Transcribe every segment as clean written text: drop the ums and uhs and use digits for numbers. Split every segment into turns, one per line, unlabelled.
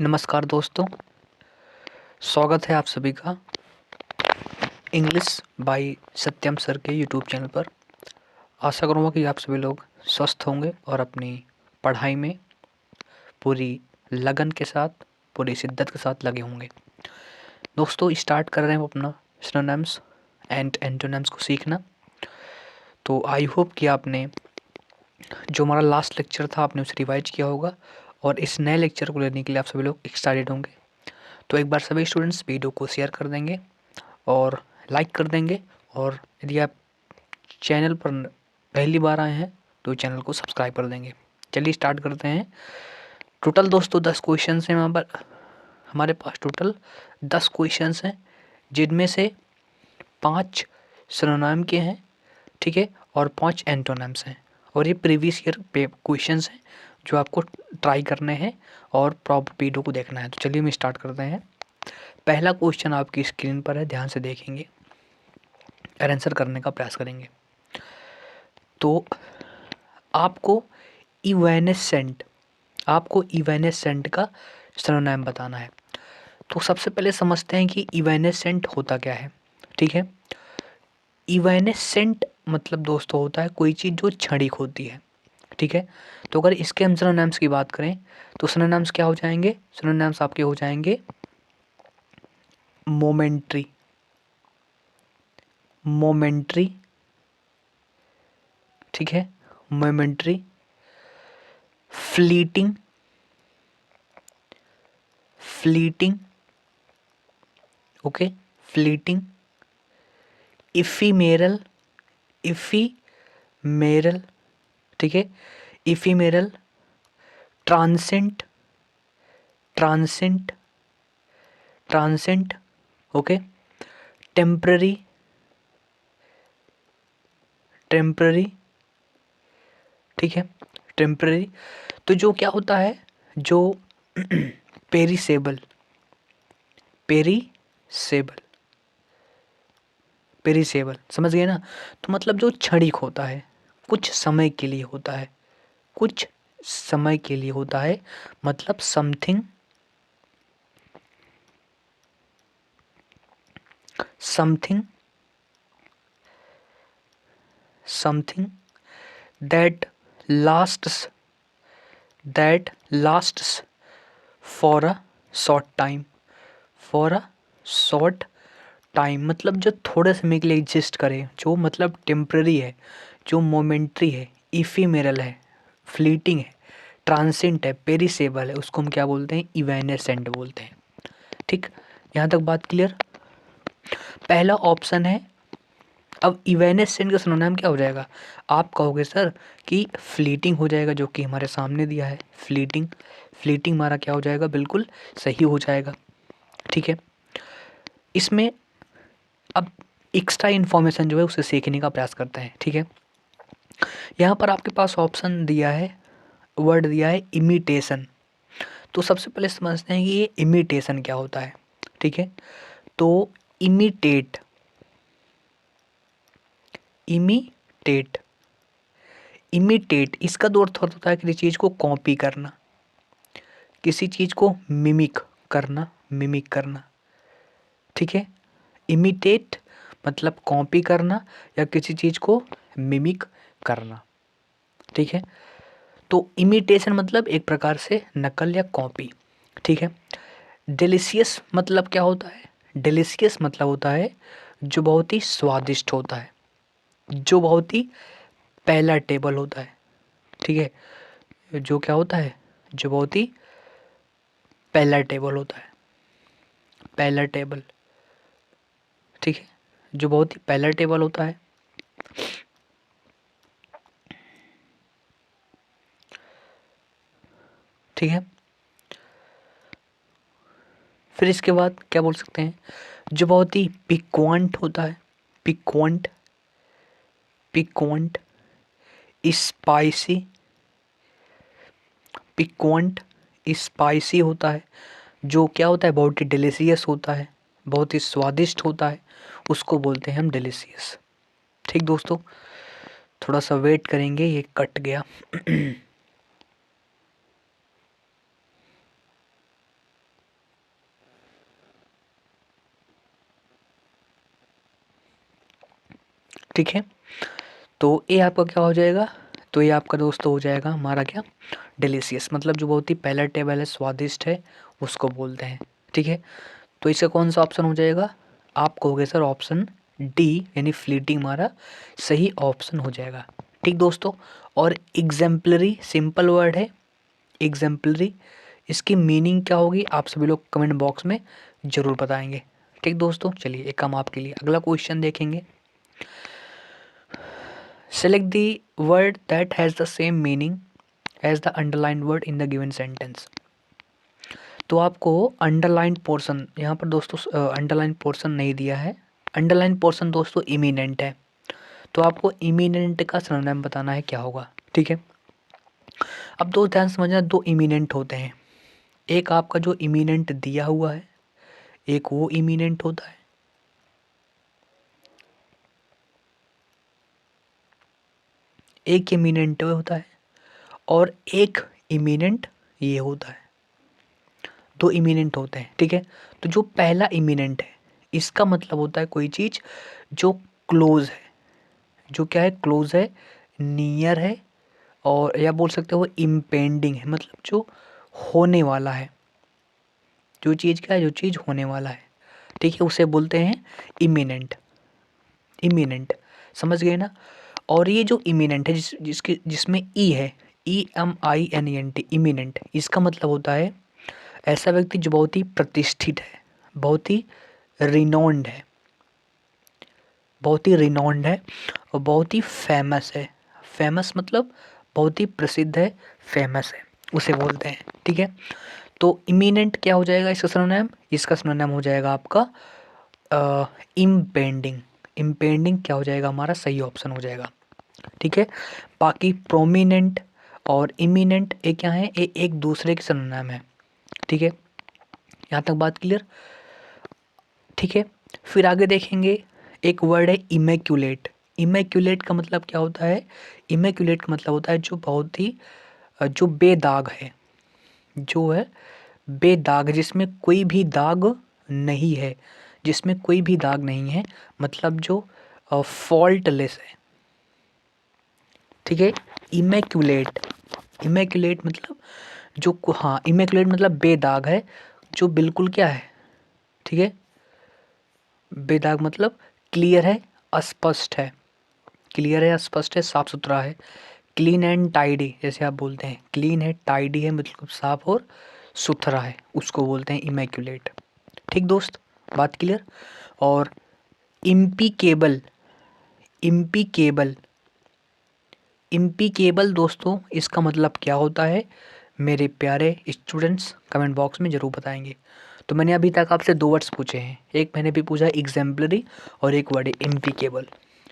नमस्कार दोस्तों, स्वागत है आप सभी का इंग्लिश बाय सत्यम सर के यूट्यूब चैनल पर। आशा करूँगा कि आप सभी लोग स्वस्थ होंगे और अपनी पढ़ाई में पूरी लगन के साथ, पूरी शिद्दत के साथ लगे होंगे। दोस्तों, स्टार्ट कर रहे हैं अपना सिनोनिम्स एंड एंटोनिम्स को सीखना। तो आई होप कि आपने जो हमारा लास्ट लेक्चर था आपने उसे रिवाइज किया होगा और इस नए लेक्चर को लेने के लिए आप सभी लोग एक्साइटेड होंगे। तो एक बार सभी स्टूडेंट्स वीडियो को शेयर कर देंगे और लाइक कर देंगे, और यदि आप चैनल पर पहली बार आए हैं तो चैनल को सब्सक्राइब कर देंगे। चलिए स्टार्ट करते हैं। टोटल दोस्तों 10 क्वेश्चन हैं वहाँ पर। हमारे पास टोटल 10 क्वेश्चन हैं, जिनमें से 5 सिनोनिम के हैं, ठीक है, और 5 एंटोनिम्स हैं। और ये प्रीवियस ईयर पे क्वेश्चन हैं जो आपको ट्राई करने हैं और प्रॉपर वीडियो को देखना है। तो चलिए हम स्टार्ट करते हैं। पहला क्वेश्चन आपकी स्क्रीन पर है, ध्यान से देखेंगे और आंसर करने का प्रयास करेंगे। तो आपको इवेनेसेंट का सिनोनिम बताना है। तो सबसे पहले समझते हैं कि इवेनेसेंट होता क्या है। ठीक है, इवेनेसेंट मतलब दोस्तों होता है कोई चीज़ जो क्षणिक होती है। ठीक है, तो अगर इसके हम सिनोनिम्स की बात करें तो सिनोनिम्स क्या हो जाएंगे? सिनोनिम्स आपके हो जाएंगे मोमेंट्री, ठीक है, मोमेंट्री, फ्लीटिंग, ओके, फ्लीटिंग, इफीमेरल, ठीक है, इफीमेरल, ट्रांसेंट, ओके, टेम्पररी, ठीक है, टेम्पररी। तो जो क्या होता है, जो पेरिसेबल समझ गए ना? तो मतलब जो क्षणिक होता है, कुछ समय के लिए होता है, मतलब something that lasts for a short time, मतलब जो थोड़े समय के लिए एग्जिस्ट करे, जो मतलब टेम्पररी है, जो मोमेंट्री है, इफीमेरल है, फ्लीटिंग है, ट्रांसेंट है, पेरिसेबल है, उसको हम क्या बोलते हैं? इवेनेसेंट बोलते हैं। ठीक, यहाँ तक बात क्लियर? पहला ऑप्शन है। अब इवेनेसेंट का सिनोनिम क्या हो जाएगा? आप कहोगे सर कि फ्लीटिंग हो जाएगा, जो कि हमारे सामने दिया है। फ्लीटिंग हमारा क्या हो जाएगा? बिल्कुल सही हो जाएगा। ठीक है, इसमें अब एक्स्ट्रा इन्फॉर्मेशन जो है उसे सीखने का प्रयास करते हैं। ठीक है, यहाँ पर आपके पास ऑप्शन दिया है, वर्ड दिया है इमिटेशन। तो सबसे पहले समझते हैं कि ये इमिटेशन क्या होता है। ठीक है, तो इमिटेट इसका दो अर्थ होता है किसी चीज़ को कॉपी करना, किसी चीज़ को मिमिक करना। ठीक है, इमिटेट मतलब कॉपी करना या किसी चीज़ को मिमिक करना। ठीक है, तो इमिटेशन मतलब एक प्रकार से नकल या कॉपी। ठीक है, डिलीशियस मतलब क्या होता है? डिलीशियस मतलब होता है जो बहुत ही स्वादिष्ट होता है, जो बहुत ही पैलेटेबल होता है। ठीक है, जो क्या होता है? जो बहुत ही पैलेटेबल होता है, पैलेटेबल। ठीक है, जो बहुत ही पैलेटेबल होता है। ठीक है, फिर इसके बाद क्या बोल सकते हैं? जो बहुत ही पिक्वेंट होता है, पिक्वेंट, स्पाइसी, स्पाइसी होता है, जो क्या होता है? बहुत ही डिलीशियस होता है, बहुत ही स्वादिष्ट होता है, उसको बोलते हैं हम डिलीशियस। ठीक दोस्तों, थोड़ा सा वेट करेंगे, ये कट गया। ठीक है। तो ये आपका क्या हो जाएगा, तो ये आपका दोस्तों हो जाएगा हमारा क्या, डिलीशियस, मतलब जो बहुत ही पैलेटेबल है, स्वादिष्ट है, उसको बोलते हैं। ठीक है, तो इसका कौन सा ऑप्शन हो जाएगा, आप कहोगे सर ऑप्शन डी यानी फ्लीटिंग हमारा सही ऑप्शन हो जाएगा। ठीक दोस्तों, और एग्जाम्पलरी सिंपल वर्ड है, एग्जाम्पलरी, इसकी मीनिंग क्या होगी आप सभी लोग कमेंट बॉक्स में ज़रूर बताएंगे। ठीक दोस्तों, चलिए एक काम आपके लिए अगला क्वेश्चन देखेंगे। Select the word that has the same meaning as the underline word in the given sentence. तो आपको अंडरलाइन पोर्शन, यहाँ पर दोस्तों अंडरलाइन पोर्शन नहीं दिया है, अंडरलाइन पोर्शन दोस्तों इमिनेंट है, तो आपको इमिनेंट का सिनोनिम बताना है क्या होगा। ठीक है, अब दो ध्यान समझना, दो इमिनेंट होते हैं, एक आपका जो इमिनेंट दिया हुआ है, एक वो इमिनेंट होता है, एक इमिनेंट होता है और एक इमिनेंट ये होता है, दो इमिनेंट होते हैं। ठीक है, तो जो पहला इमिनेंट है इसका मतलब होता है कोई चीज़ जो क्लोज है, जो क्या है, क्लोज है, नियर है, और या बोल सकते हो इम्पेंडिंग है, मतलब जो होने वाला है, जो चीज़ क्या है, जो चीज़ होने वाला है। ठीक है, उसे बोलते हैं इमिनेंट, इमिनेंट, समझ गए ना। और ये जो इमिनेंट है जिसमें ई है, EMINENT, इमिनेंट, इसका मतलब होता है ऐसा व्यक्ति जो बहुत ही प्रतिष्ठित है, बहुत ही रिनोन्ड है, बहुत ही रिनोन्ड है और बहुत ही फेमस है, फेमस मतलब बहुत ही प्रसिद्ध है, फेमस है, उसे बोलते हैं। ठीक है, तो इमिनेंट क्या हो जाएगा इसका सिनोनिम, इसका सिनोनिम हो जाएगा आपका इम्पेंडिंग, इम्पेंडिंग क्या हो जाएगा हमारा सही ऑप्शन हो जाएगा। ठीक है, बाकी प्रोमिनेंट और इमिनेंट ये क्या है, ये एक दूसरे के सिनोनिम है। ठीक है, यहाँ तक बात क्लियर। ठीक है, फिर आगे देखेंगे, एक वर्ड है इमेक्युलेट। इमेक्युलेट का मतलब क्या होता है, इमेक्युलेट का मतलब होता है जो बहुत ही जो बेदाग है, जो है बेदाग, जिसमें कोई भी दाग नहीं है, जिसमें कोई भी दाग नहीं है, मतलब जो फॉल्टलेस है। ठीक है, इमेक्युलेट, इमेक्युलेट मतलब जो, हाँ इमेक्युलेट मतलब बेदाग है, जो बिल्कुल क्या है, ठीक है, बेदाग मतलब क्लियर है, अस्पष्ट है, क्लियर है, स्पष्ट है, साफ सुथरा है, क्लीन एंड टाइडी, जैसे आप बोलते हैं क्लीन है, टाइडी है, मतलब साफ और सुथरा है, उसको बोलते हैं इमेक्युलेट। ठीक दोस्त, बात क्लियर। और इम्पिकेबल, इम्पिकेबल, इम्पिकेबल दोस्तों इसका मतलब क्या होता है, मेरे प्यारे स्टूडेंट्स कमेंट बॉक्स में ज़रूर बताएंगे। तो मैंने अभी तक आपसे दो वर्ड्स पूछे हैं, एक मैंने भी पूछा एग्जाम्पलरी और एक वर्ड है इम्पिकेबल।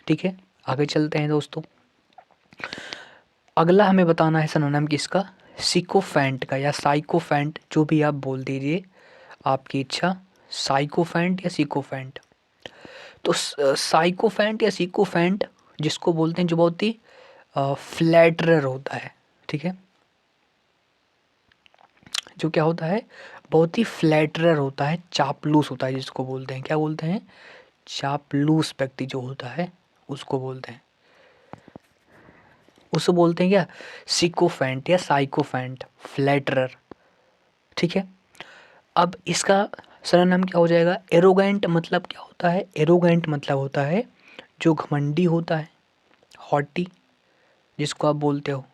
ठीक है, आगे चलते हैं दोस्तों। अगला हमें बताना है सिनोनिम किसका, सिकोफेंट का या साइकोफेंट, जो भी आप बोल दीजिए, आपकी इच्छा, साइकोफेंट या सिकोफेंट। तो साइकोफेंट या सिकोफेंट जिसको बोलते हैं जो बहुत ही फ्लैटरर होता है। ठीक है, जो क्या होता है, बहुत ही फ्लैटरर होता है, चापलूस होता है, जिसको बोलते हैं क्या बोलते हैं, चापलूस व्यक्ति जो होता है उसको बोलते हैं, उसको बोलते हैं क्या, सिकोफेंट या साइकोफेंट, फ्लैटरर। ठीक है, अब इसका सरनाम क्या हो जाएगा, एरोगेंट मतलब क्या होता है, एरोगेंट मतलब होता है जो घमंडी होता है, हॉटी जिसको आप बोलते हो,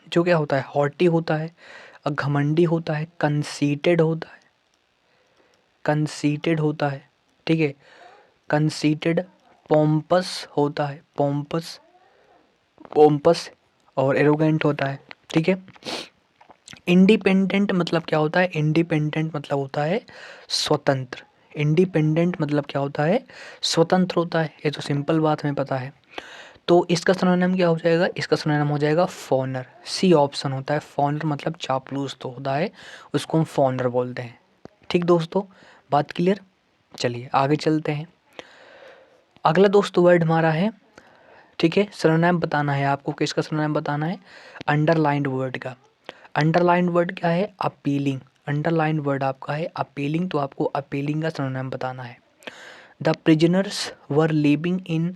जो क्या होता है, हॉटी होता है, घमंडी होता है, कंसीटेड होता है, कंसीटेड होता है। ठीक है, कंसीटेड, पोम्पस होता है, पोम्पस, पोम्पस और एरोगेंट होता है। ठीक है, इंडिपेंडेंट मतलब क्या होता है, इंडिपेंडेंट मतलब होता है स्वतंत्र, इंडिपेंडेंट मतलब क्या होता है, स्वतंत्र होता है, ये तो सिंपल बात हमें पता है। तो इसका सिनोनिम क्या हो जाएगा, इसका सिनोनिम हो जाएगा फॉनर, सी ऑप्शन होता है, फॉनर मतलब चापलूस तो होता है, उसको हम फॉनर बोलते हैं। ठीक दोस्तों, बात क्लियर। चलिए आगे चलते हैं, अगला दोस्तों वर्ड हमारा है, ठीक है, सिनोनिम बताना है आपको, किसका सिनोनिम बताना है, अंडरलाइंड वर्ड का। अंडरलाइंड वर्ड क्या है, अपीलिंग, अंडरलाइंड वर्ड आपका है अपीलिंग, तो आपको अपीलिंग का सिनोनिम बताना है। The prisoners were living in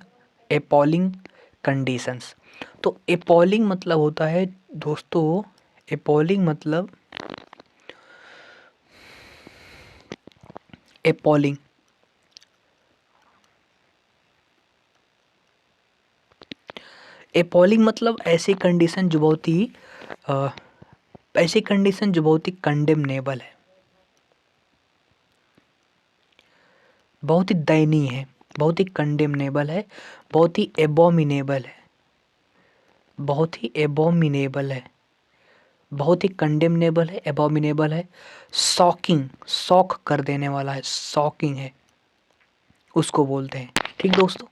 appalling conditions. तो एपॉलिंग मतलब होता है दोस्तों, एपॉलिंग मतलब एपॉलिंग एपॉलिंग मतलब ऐसी कंडीशन जो बहुत ही ऐसी कंडीशन जो बहुत ही कंडेमनेबल है, बहुत ही दयनीय है, बहुत ही कंडेमनेबल है, बहुत ही एबोमिनेबल है, बहुत ही एबोमिनेबल है, बहुत ही कंडेमनेबल है, एबोमिनेबल है, शॉकिंग, शॉक कर देने वाला है, शॉकिंग है, उसको बोलते हैं। ठीक दोस्तों,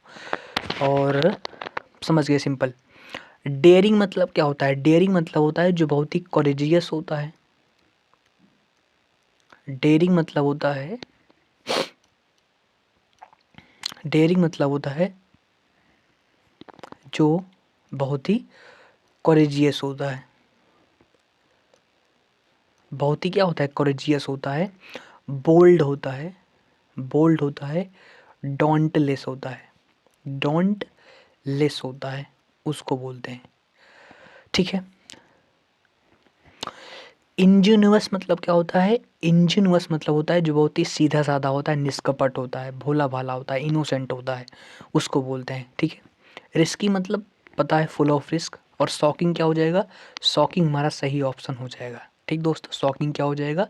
और समझ गए सिंपल। डेयरिंग मतलब क्या होता है? डेयरिंग मतलब होता है जो बहुत ही करेजियस होता है। डेयरिंग मतलब होता है, डेयरिंग मतलब होता है जो बहुत ही करेजियस होता है, बहुत ही क्या होता है? करेजियस होता है, बोल्ड होता है, बोल्ड होता है, डोंटलेस होता है, डोंट लेस होता है, उसको बोलते हैं। ठीक है। इंजीनियस मतलब क्या होता है? इंजीनियस मतलब होता है जो बहुत ही सीधा साधा होता है, निष्कपट होता है, भोला भाला होता है, इनोसेंट होता है, उसको बोलते हैं। ठीक है। रिस्की मतलब पता है, फुल ऑफ रिस्क। और शॉकिंग क्या हो जाएगा? शॉकिंग हमारा सही ऑप्शन हो जाएगा। ठीक दोस्तों, शॉकिंग क्या हो जाएगा?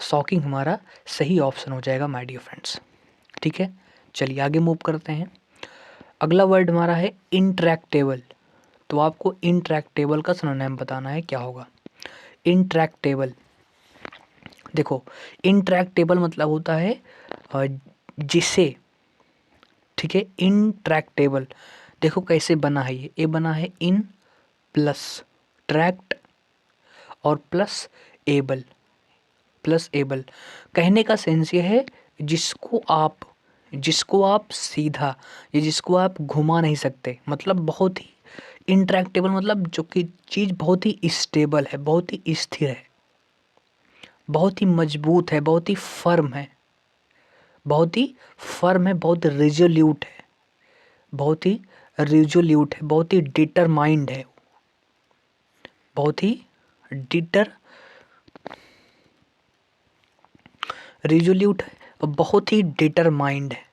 शॉकिंग हमारा सही ऑप्शन हो जाएगा माय डियर फ्रेंड्स। ठीक है, चलिए आगे मूव करते हैं। अगला वर्ड हमारा है इंट्रैक्टेबल। तो आपको इंट्रैक्टेबल का सिनोनिम बताना है, क्या होगा इंट्रैक्टेबल। देखो, इंट्रैक्टेबल मतलब होता है जिसे, ठीक है, इंट्रैक्टेबल। देखो कैसे बना है ये बना है इन प्लस ट्रैक्ट और प्लस एबल, प्लस एबल। कहने का सेंस ये है जिसको आप सीधा या जिसको आप घुमा नहीं सकते, मतलब बहुत ही इंट्रैक्टेबल मतलब जो कि चीज़ बहुत ही स्टेबल है, बहुत ही स्थिर है, बहुत ही मजबूत है, बहुत ही फर्म है, बहुत ही फर्म है, बहुत रिजोल्यूट है, बहुत ही रिजोल्यूट है, बहुत ही डिटरमाइंड है, बहुत ही डिटर रिजोल्यूट है और बहुत ही डिटरमाइंड है,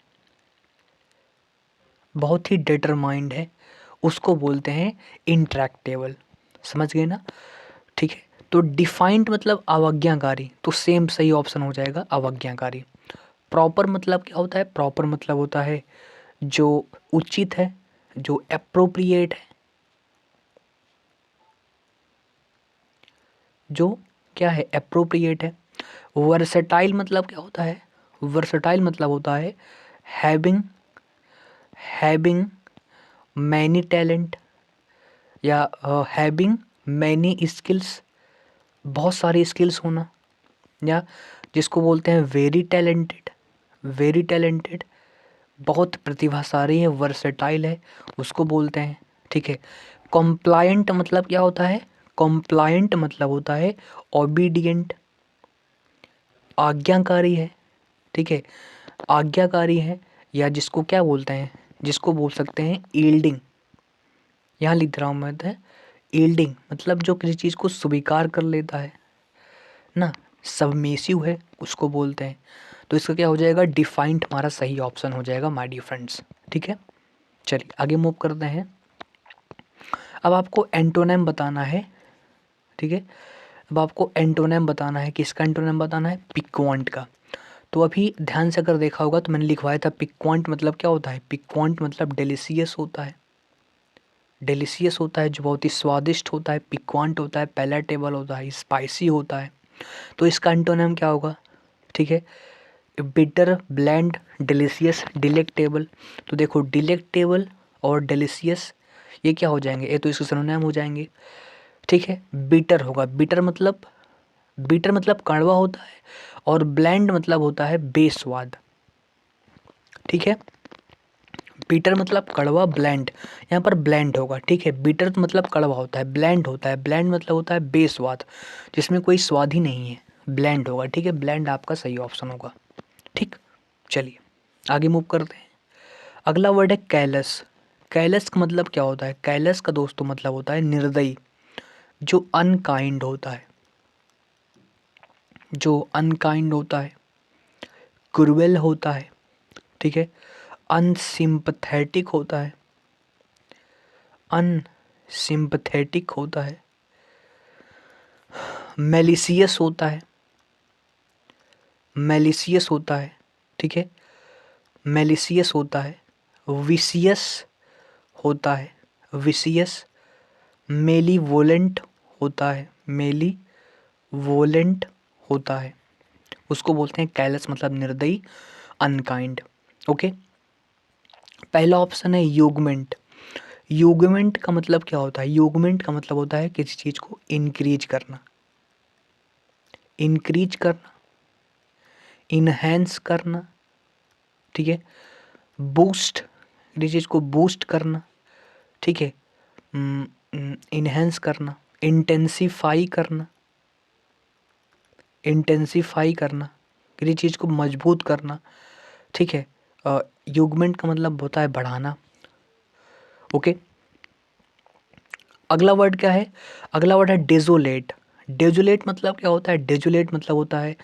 बहुत ही डिटरमाइंड है, उसको बोलते हैं इंट्रैक्टेबल। समझ गए ना? ठीक है। तो डिफाइंड मतलब अवज्ञाकारी, तो सेम सही ऑप्शन हो जाएगा अवज्ञाकारी। प्रॉपर मतलब क्या होता है? प्रॉपर मतलब होता है जो उचित है, जो एप्रोप्रिएट है, जो क्या है? एप्रोप्रिएट है। वर्सेटाइल मतलब क्या होता है? वर्सेटाइल मतलब होता है हैविंग हैविंग मैनी टैलेंट या हैविंग मैनी स्किल्स, बहुत सारी स्किल्स होना, या जिसको बोलते हैं वेरी टैलेंटेड, वेरी टैलेंटेड, बहुत प्रतिभाशाली है, वर्सेटाइल है, उसको बोलते हैं। ठीक है। कॉम्प्लायंट मतलब क्या होता है? कॉम्प्लायंट मतलब होता है ओबीडियंट, आज्ञाकारी है। ठीक है, आज्ञाकारी है, या जिसको क्या बोलते हैं? जिसको बोल सकते हैं ईल्डिंग। यहाँ लिख रहा हूँ मैं, है ईल्डिंग मतलब जो किसी चीज़ को स्वीकार कर लेता है ना, सबमिसिव है, उसको बोलते हैं। तो इसका क्या हो जाएगा? डिफाइंड हमारा सही ऑप्शन हो जाएगा माय डियर फ्रेंड्स। ठीक है, चलिए आगे मूव करते हैं। अब आपको एंटोनेम बताना है। ठीक है, अब आपको एंटोनेम बताना है। किसका एंटोनेम बताना है? पिक्वांट का। तो अभी ध्यान से अगर देखा होगा तो मैंने लिखवाया था पिक्वांट मतलब क्या होता है? पिक्वांट मतलब डिलीशियस होता है, डिलीशियस होता है जो बहुत ही स्वादिष्ट होता है। पिक्वांट होता है पैलेटेबल होता है, स्पाइसी होता है। तो इसका एंटोनेम क्या होगा? ठीक है, बिटर, ब्लैंड, डिलीशियस, डिलेक्टेबल। तो देखो डिलेक्टेबल और डिलीशियस ये क्या हो जाएंगे? ये तो इसके सिनोनिम हो जाएंगे। ठीक है, बिटर होगा, बिटर मतलब कड़वा होता है, और ब्लैंड मतलब होता है बेस्वाद। ठीक है, बिटर मतलब कड़वा, ब्लैंड, यहाँ पर ब्लैंड होगा। ठीक है, बिटर मतलब कड़वा होता है, ब्लैंड होता है, ब्लैंड मतलब होता है बेस्वाद, जिसमें कोई स्वाद ही नहीं है, ब्लैंड होगा। ठीक है, ब्लैंड आपका सही ऑप्शन होगा। ठीक, चलिए आगे मूव करते हैं। अगला वर्ड है कैलस। कैलस का मतलब क्या होता है? कैलस का दोस्तों मतलब होता है निर्दयी, जो अनकाइंड होता है, जो अनकाइंड होता है, क्रूएल होता है, ठीक है, अनसिम्पथेटिक होता है, अनसिम्पथेटिक होता है, मेलिसियस होता है, मेलिसियस होता है, ठीक है, मेलिसियस होता है, विसियस होता है, विसियस, मेलीवोलेंट होता है, मेलीवोलेंट होता है, उसको बोलते हैं कैलस, मतलब निर्दयी, अनकाइंड। ओके, पहला ऑप्शन है यूगमेंट। यूगमेंट का मतलब क्या होता है? यूगमेंट का मतलब होता है किसी चीज़ को इंक्रीज करना, इंक्रीज करना, इनहेंस करना, ठीक है, बूस्ट, किसी चीज़ को बूस्ट करना, ठीक है, इनहेंस करना, इंटेंसिफाई करना, इंटेंसिफाई करना, किसी चीज़ को मजबूत करना, ठीक है। यूगमेंट का मतलब होता है बढ़ाना। ओके, अगला वर्ड क्या है? अगला वर्ड है डेजोलेट। डेजोलेट मतलब क्या होता है? डेजोलेट मतलब होता है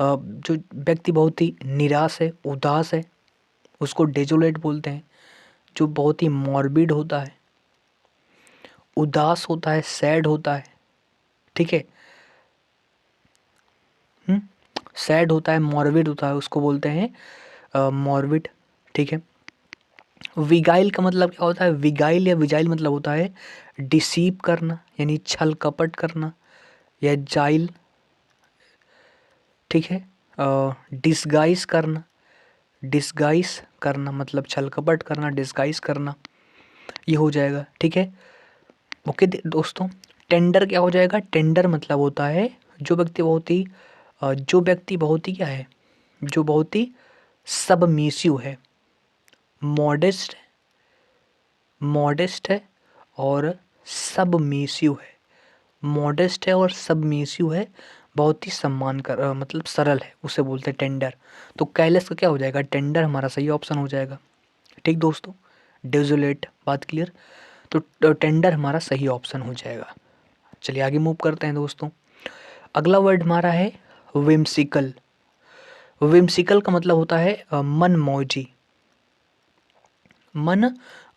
जो व्यक्ति बहुत ही निराश है, उदास है, उसको डेजोलेट बोलते हैं। जो बहुत ही मॉर्बिड होता है, उदास होता है, सैड होता है, ठीक है, सैड होता है, मॉर्बिड होता है, उसको बोलते हैं मॉर्बिड, ठीक है। विगाइल का मतलब क्या होता है? विगाइल या विजाइल मतलब होता है डिसीव करना, यानी छल कपट करना, या जाइल, ठीक है, डिसगाइज करना, डिसगाइज करना मतलब छल कपट करना, डिसगाइज करना, ये हो जाएगा, ठीक है। ओके दोस्तों, टेंडर क्या हो जाएगा? टेंडर मतलब होता है जो व्यक्ति बहुत ही जो व्यक्ति बहुत ही क्या है, जो बहुत ही सबमिसिव है, मॉडेस्ट, मॉडेस्ट है और सबमिसिव है, मॉडेस्ट है और सबमिसिव है, बहुत ही सम्मान कर मतलब सरल है, उसे बोलते हैं टेंडर। तो कैलस का क्या हो जाएगा? टेंडर हमारा सही ऑप्शन हो जाएगा, ठीक दोस्तों। डेजोलेट, बात क्लियर। तो टेंडर हमारा सही ऑप्शन हो जाएगा। चलिए आगे मूव करते हैं दोस्तों। अगला वर्ड हमारा है विम्सिकल। विम्सिकल का मतलब होता है मन मौजी। मन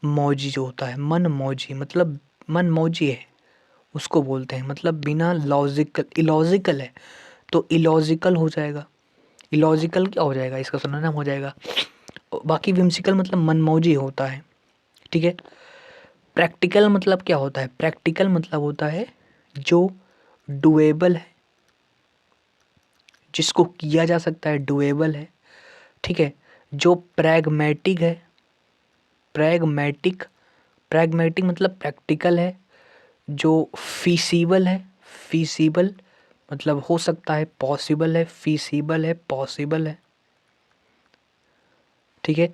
मौजी जो होता है, मन मौजी मतलब मन मौजी है, उसको बोलते हैं, मतलब बिना लॉजिकल, इलॉजिकल है तो इलॉजिकल हो जाएगा। इलॉजिकल क्या हो जाएगा? इसका सिनोनिम हो जाएगा। बाकी विम्सिकल मतलब मनमौजी होता है, ठीक है। प्रैक्टिकल मतलब क्या होता है? प्रैक्टिकल मतलब होता है जो डुएबल है, जिसको किया जा सकता है, डुएबल है, ठीक है। जो प्रैग्मेटिक है, प्रैग्मेटिक, प्रैग्मेटिक मतलब प्रैक्टिकल है। जो फीसिबल है, फीसिबल मतलब हो सकता है, पॉसिबल है, फीसिबल है, पॉसिबल है, ठीक है।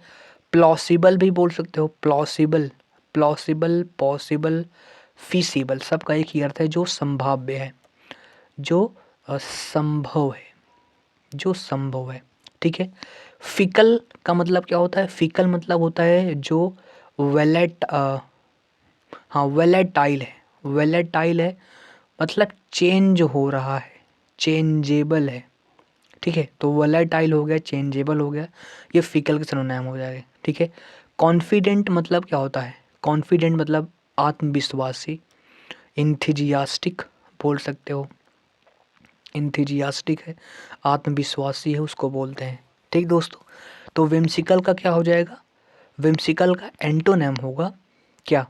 प्लॉसिबल भी बोल सकते हो, प्लॉसिबल, प्लॉसिबल, पॉसिबल, फीसिबल, सबका एक ही अर्थ है, जो संभाव्य है, जो संभव है, जो संभव है, ठीक है। फिकल का मतलब क्या होता है? फिकल मतलब होता है जो वेलेट हाँ वेलेटाइल है, वेलेटाइल है मतलब चेंज हो रहा है, चेंजेबल है, ठीक है। तो वोलेटाइल हो गया, चेंजेबल हो गया, ये फिकल के सिनोनिम हो जाएगा, ठीक है। कॉन्फिडेंट मतलब क्या होता है? कॉन्फिडेंट मतलब आत्मविश्वासी, इंथुजियास्टिक बोल सकते हो, इंथुजियास्टिक है, आत्मविश्वासी है, उसको बोलते हैं, ठीक दोस्तों। तो विम्सिकल का क्या हो जाएगा? विम्सिकल का एंटोनेम होगा क्या?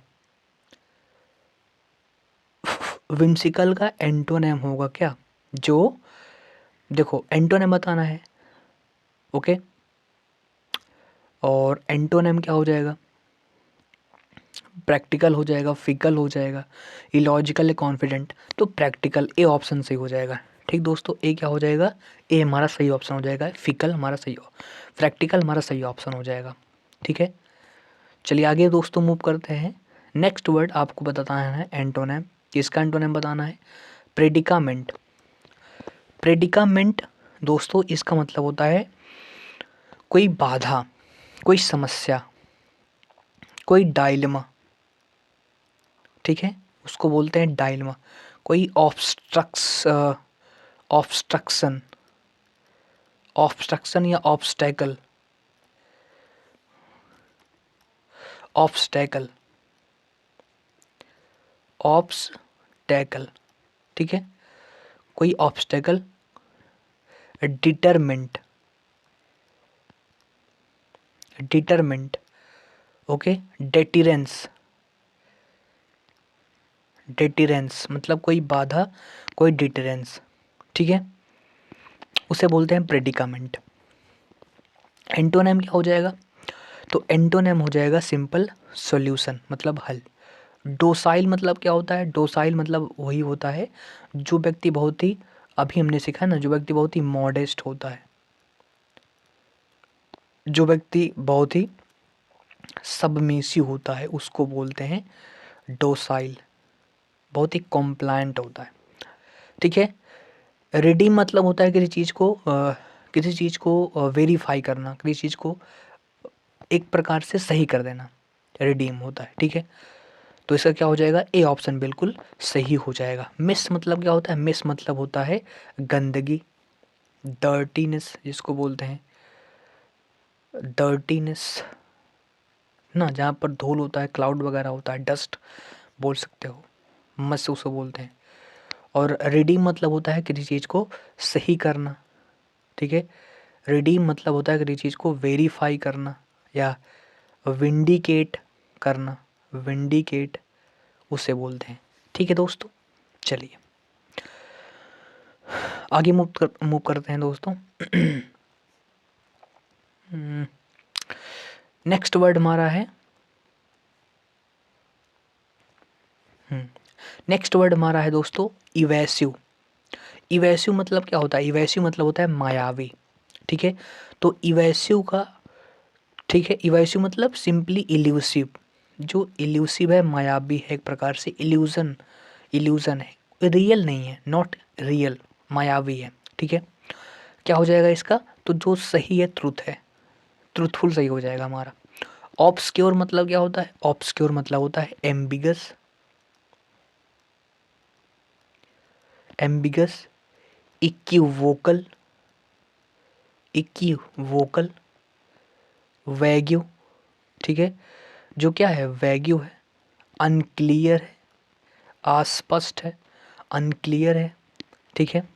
विम्सिकल का एंटोनेम होगा क्या? जो देखो एंटोनेम बताना है, ओके। और एंटोनेम क्या हो जाएगा? प्रैक्टिकल हो जाएगा, फिकल हो जाएगा, इलॉजिकल है, कॉन्फिडेंट। तो प्रैक्टिकल ए ऑप्शन सही हो जाएगा, ठीक दोस्तों। ए क्या हो जाएगा? ए हमारा सही ऑप्शन हो जाएगा, फिकल हमारा सही हो, प्रैक्टिकल हमारा सही ऑप्शन हो जाएगा, ठीक है। चलिए आगे दोस्तों मूव करते हैं। नेक्स्ट वर्ड आपको बताना है एंटोनेम। किसका एंटोनेम बताना है? प्रेडिकामेंट। प्रेडिकामेंट दोस्तों इसका मतलब होता है कोई बाधा, कोई समस्या, कोई डायलेमा, ठीक है, उसको बोलते हैं डायलेमा। कोई ऑब्स्ट्रक्शन, ऑब्स्ट्रक्शन या ऑब्स्टैकल, ऑब्स्टैकल, ऑब्स्टैकल, ठीक है, कोई obstacle. Determent, determent, okay. Deterrence, deterrence मतलब कोई बाधा, कोई डिटरेंस, ठीक है, उसे बोलते हैं प्रेडिकामेंट। एंटोनेम क्या हो जाएगा? तो एंटोनेम हो जाएगा सिंपल सॉल्यूशन, मतलब हल। डोसाइल मतलब क्या होता है? डोसाइल मतलब वही होता है जो व्यक्ति बहुत ही, अभी हमने सीखा ना, जो व्यक्ति बहुत ही मॉडेस्ट होता है, जो व्यक्ति बहुत ही सबमिसिव होता है, उसको बोलते हैं डोसाइल, बहुत ही कॉम्प्लायंट होता है, ठीक है। रिडीम मतलब होता है किसी चीज़ को वेरीफाई करना, किसी चीज़ को एक प्रकार से सही कर देना, रिडीम होता है, ठीक है। तो इसका क्या हो जाएगा? ए ऑप्शन बिल्कुल सही हो जाएगा। मिस मतलब क्या होता है? मिस मतलब होता है गंदगी, डर्टीनेस जिसको बोलते हैं, डर्टीनेस ना, जहाँ पर धूल होता है, क्लाउड वगैरह होता है, डस्ट बोल सकते हो, मस उसे बोलते हैं। और रिडीम मतलब होता है किसी चीज़ को सही करना, ठीक है। रिडीम मतलब होता है किसी चीज़ को वेरीफाई करना या विंडिकेट करना, विंडिकेट उसे बोलते हैं, ठीक है दोस्तों। चलिए आगे मूव करते हैं दोस्तों। नेक्स्ट वर्ड हमारा है, नेक्स्ट वर्ड हमारा है दोस्तों इवेसिव। इवेसिव मतलब क्या होता है? इवेसिव मतलब होता है मायावी, ठीक है। तो इवेसिव का, ठीक है, इवेसिव मतलब सिंपली इल्यूसिव, जो इल्यूसिव है, मायावी है, एक प्रकार से इल्यूजन, इल्यूजन है, रियल नहीं है, नॉट रियल, मायावी है, ठीक है। क्या हो जाएगा इसका? तो जो सही है, ट्रुथ है, ट्रुथफुल सही हो जाएगा हमारा। ऑब्सक्योर मतलब क्या होता है? ऑब्सक्योर मतलब होता है ambiguous, ambiguous, equivocal, equivocal, wagyu, ठीक है, जो क्या है? वैग्यू है, अनक्लियर है, अस्पष्ट है, अनक्लियर है, ठीक है,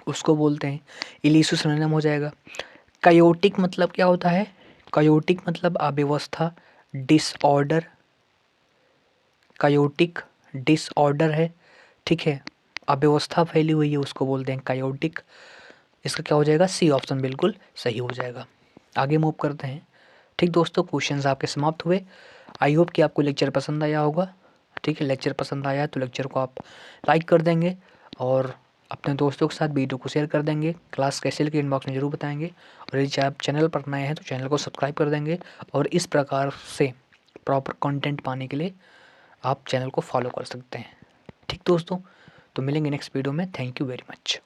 उसको बोलते हैं इलीसु सिनोनिम हो जाएगा। कायोटिक मतलब क्या होता है? कायोटिक मतलब अव्यवस्था, डिसऑर्डर, कायोटिक डिसऑर्डर है, ठीक है, अव्यवस्था फैली हुई है, उसको बोलते हैं कायोटिक। इसका क्या हो जाएगा? सी ऑप्शन बिल्कुल सही हो जाएगा। आगे मूव करते हैं। ठीक दोस्तों, क्वेश्चंस आपके समाप्त हुए। आई होप कि आपको लेक्चर पसंद आया होगा, ठीक है। लेक्चर पसंद आया तो लेक्चर को आप लाइक कर देंगे और अपने दोस्तों के साथ वीडियो को शेयर कर देंगे। क्लास कैसे लगी इनबॉक्स में जरूर बताएंगे, और यदि आप चैनल पर नए हैं तो चैनल को सब्सक्राइब कर देंगे, और इस प्रकार से प्रॉपर कंटेंट पाने के लिए आप चैनल को फॉलो कर सकते हैं। ठीक दोस्तों, तो मिलेंगे नेक्स्ट वीडियो में। Thank you very much.